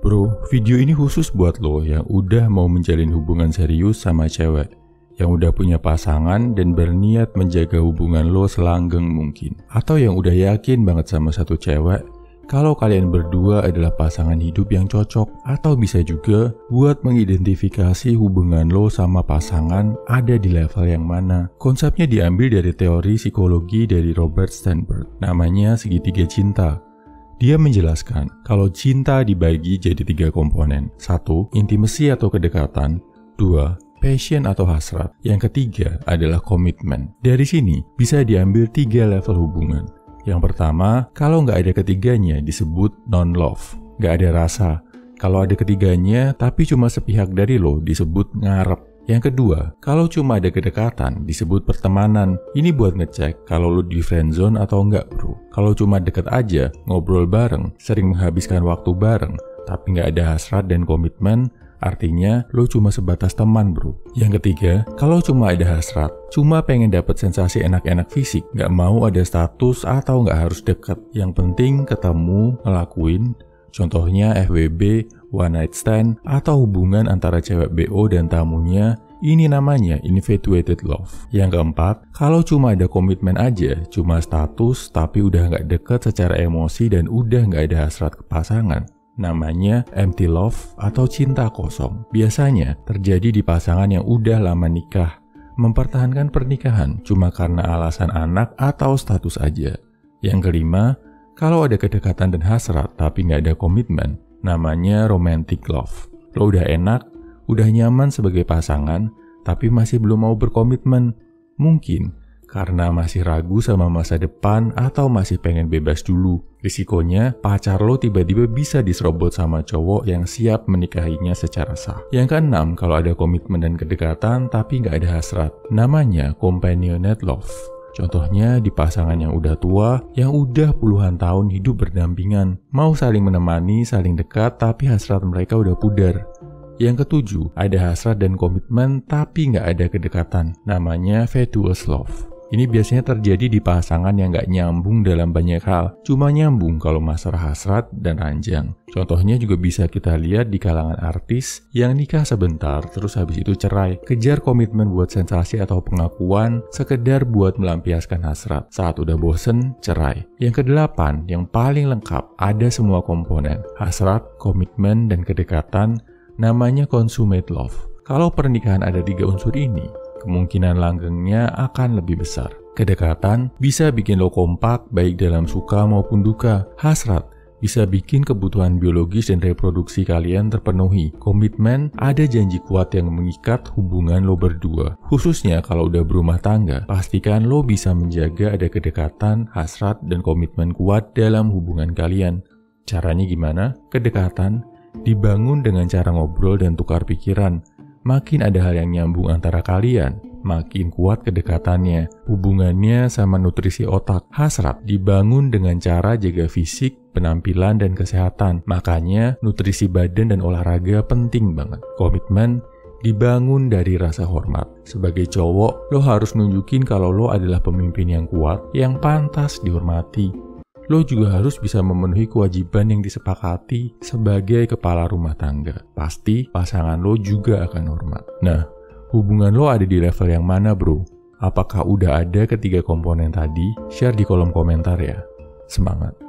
Bro, video ini khusus buat lo yang udah mau menjalin hubungan serius sama cewek, yang udah punya pasangan dan berniat menjaga hubungan lo selanggeng mungkin. Atau yang udah yakin banget sama satu cewek, kalau kalian berdua adalah pasangan hidup yang cocok. Atau bisa juga buat mengidentifikasi hubungan lo sama pasangan ada di level yang mana. Konsepnya diambil dari teori psikologi dari Robert Sternberg, namanya segitiga cinta. Dia menjelaskan kalau cinta dibagi jadi 3 komponen. 1. Intimacy atau kedekatan. 2. Passion atau hasrat. Yang ketiga adalah komitmen. Dari sini bisa diambil 3 level hubungan. Yang pertama, kalau nggak ada ketiganya disebut non-love, nggak ada rasa. Kalau ada ketiganya tapi cuma sepihak dari lo disebut ngarep. Yang kedua, kalau cuma ada kedekatan disebut pertemanan. Ini buat ngecek kalau lo di friendzone atau enggak, bro. Kalau cuma deket aja, ngobrol bareng, sering menghabiskan waktu bareng, tapi nggak ada hasrat dan komitmen, artinya lo cuma sebatas teman, bro. Yang ketiga, kalau cuma ada hasrat, cuma pengen dapet sensasi enak-enak fisik, nggak mau ada status atau nggak harus deket. Yang penting ketemu, ngelakuin, contohnya FWB, one night stand, atau hubungan antara cewek BO dan tamunya, ini namanya infatuated love. Yang keempat, kalau cuma ada komitmen aja, cuma status tapi udah nggak deket secara emosi dan udah nggak ada hasrat ke pasangan, namanya empty love atau cinta kosong. Biasanya terjadi di pasangan yang udah lama nikah, mempertahankan pernikahan cuma karena alasan anak atau status aja. Yang kelima, kalau ada kedekatan dan hasrat tapi nggak ada komitmen, namanya romantic love. Lo udah enak, udah nyaman sebagai pasangan, tapi masih belum mau berkomitmen. Mungkin karena masih ragu sama masa depan atau masih pengen bebas dulu. Risikonya pacar lo tiba-tiba bisa diserobot sama cowok yang siap menikahinya secara sah. Yang keenam, kalau ada komitmen dan kedekatan tapi nggak ada hasrat, namanya companionate love. Contohnya di pasangan yang udah tua, yang udah puluhan tahun hidup berdampingan, mau saling menemani, saling dekat, tapi hasrat mereka udah pudar. Yang ketujuh, ada hasrat dan komitmen tapi nggak ada kedekatan, namanya fatuous love. Ini biasanya terjadi di pasangan yang nggak nyambung dalam banyak hal, cuma nyambung kalau masalah hasrat dan ranjang. Contohnya juga bisa kita lihat di kalangan artis yang nikah sebentar terus habis itu cerai, kejar komitmen buat sensasi atau pengakuan, sekedar buat melampiaskan hasrat. Saat udah bosen, cerai. Yang kedelapan, yang paling lengkap, ada semua komponen, hasrat, komitmen, dan kedekatan, namanya consummate love. Kalau pernikahan ada 3 unsur ini, kemungkinan langgengnya akan lebih besar. Kedekatan bisa bikin lo kompak baik dalam suka maupun duka. Hasrat bisa bikin kebutuhan biologis dan reproduksi kalian terpenuhi. Komitmen ada janji kuat yang mengikat hubungan lo berdua. Khususnya kalau udah berumah tangga, pastikan lo bisa menjaga ada kedekatan, hasrat, dan komitmen kuat dalam hubungan kalian. Caranya gimana? Kedekatan dibangun dengan cara ngobrol dan tukar pikiran. Makin ada hal yang nyambung antara kalian, makin kuat kedekatannya. Hubungannya sama nutrisi otak. Hasrat dibangun dengan cara jaga fisik, penampilan, dan kesehatan. Makanya nutrisi badan dan olahraga penting banget. Komitmen dibangun dari rasa hormat. Sebagai cowok, lo harus nunjukin kalau lo adalah pemimpin yang kuat, yang pantas dihormati. Lo juga harus bisa memenuhi kewajiban yang disepakati sebagai kepala rumah tangga. Pasti pasangan lo juga akan hormat. Nah, hubungan lo ada di level yang mana, bro? Apakah udah ada ketiga komponen tadi? Share di kolom komentar ya. Semangat!